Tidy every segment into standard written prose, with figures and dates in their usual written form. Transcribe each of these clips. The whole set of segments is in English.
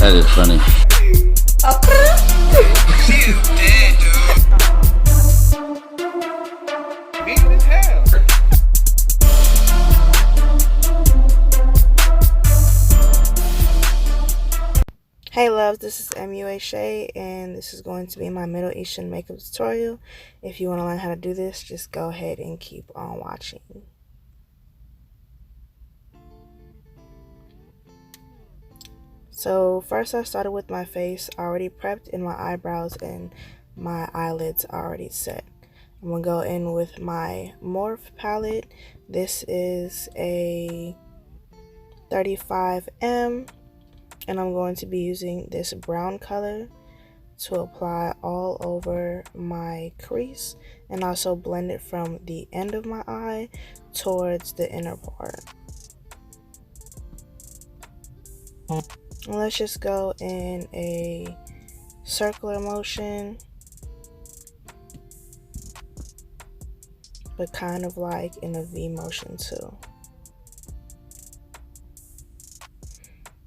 That is funny. She is dead, dude. Mean as hell. Hey loves, this is Eyeshadow and this is going to be my Middle Eastern makeup tutorial. If you want to learn how to do this, just go ahead and keep on watching. So first I started with my face already prepped and my eyebrows and my eyelids already set. I'm going to go in with my Morph palette. This is a 35M. And I'm going to be using this brown color to apply all over my crease and also blend it from the end of my eye towards the inner part. And let's just go in a circular motion, but kind of like in a V motion too.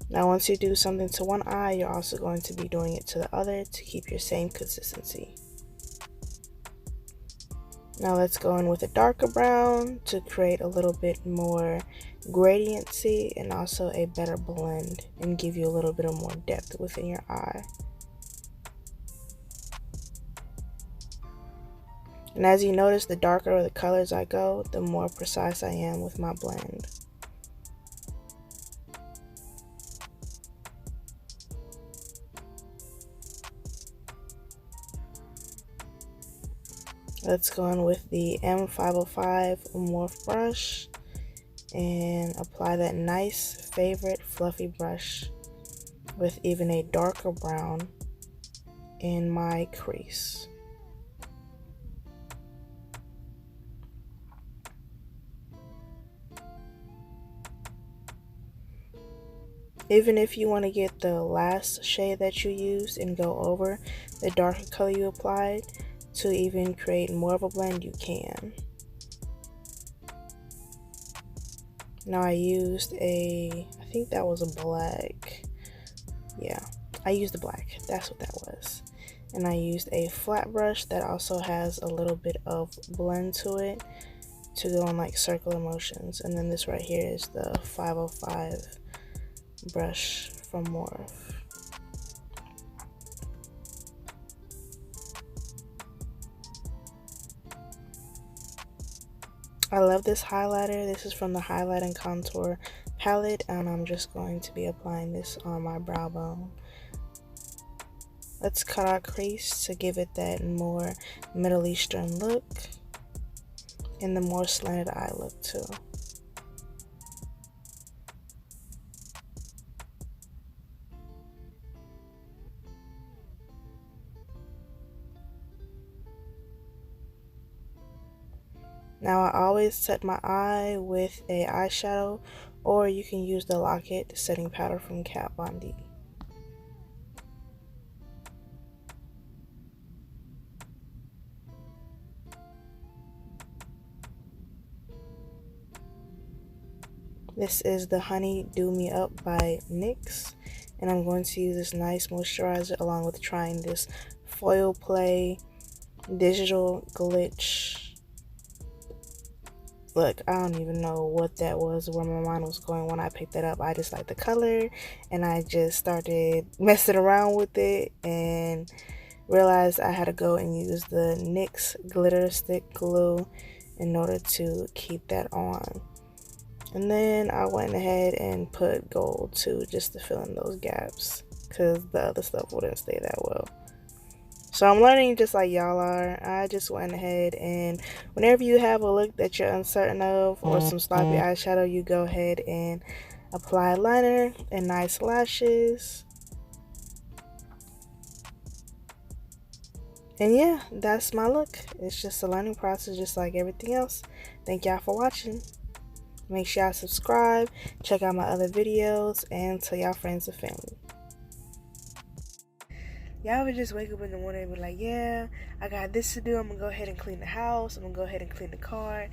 Now once you do something to one eye, you're also going to be doing it to the other to keep your same consistency. Now let's go in with a darker brown to create a little bit more gradiency and also a better blend and give you a little bit of more depth within your eye. And as you notice, the darker the colors I go, the more precise I am with my blend. Let's go in with the M505 Morph brush and apply that nice favorite fluffy brush with even a darker brown in my crease. Even if you want to get the last shade that you used and go over the darker color you applied, to even create more of a blend, you can. Now I used I think that was a black. Yeah, I used the black. That's what that was. And I used a flat brush that also has a little bit of blend to it to go on like circular motions. And then this right here is the 505 brush from Morph. I love this highlighter. This is from the Highlight and Contour palette, and I'm just going to be applying this on my brow bone. Let's cut our crease to give it that more Middle Eastern look and the more slanted eye look too. Now I always set my eye with a eyeshadow, or you can use the Lock-It setting powder from Kat Von D. This is the Honey Do Me Up by NYX, and I'm going to use this nice moisturizer along with trying this Foil Play Digital Glitch. Look, I don't even know what that was, where my mind was going when I picked that up. I just like the color and I just started messing around with it and realized I had to go and use the NYX glitter stick glue in order to keep that on. And then I went ahead and put gold too, just to fill in those gaps because the other stuff wouldn't stay that well. So I'm learning just like y'all are. I just went ahead and whenever you have a look that you're uncertain of or some sloppy eyeshadow, you go ahead and apply liner and nice lashes. And yeah, that's my look. It's just a learning process just like everything else. Thank y'all for watching. Make sure y'all subscribe, check out my other videos, and tell y'all friends and family. Y'all would just wake up in the morning and be like, yeah, I got this to do. I'm going to go ahead and clean the house. I'm going to go ahead and clean the car.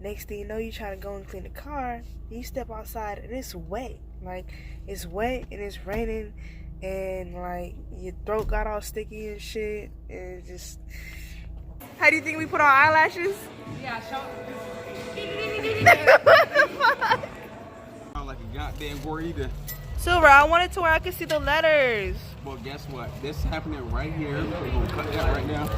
Next thing you know, you try to go and clean the car. You step outside and it's wet. Like, it's wet and it's raining and like your throat got all sticky and shit, and just. How do you think we put on eyelashes? Yeah, sound like a goddamn burrito. Silver, I want it to where I can see the letters. Well, guess what? This is happening right here. We're gonna cut that right now.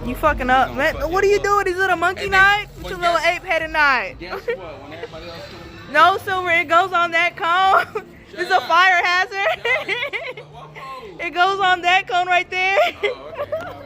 You fucking up, man. What are you doing? Is it a monkey knot? It's a little ape-headed knot. Guess what? When everybody else comes, No, Silver, it goes on that cone. It's a fire hazard. It goes on that cone right there. oh, okay.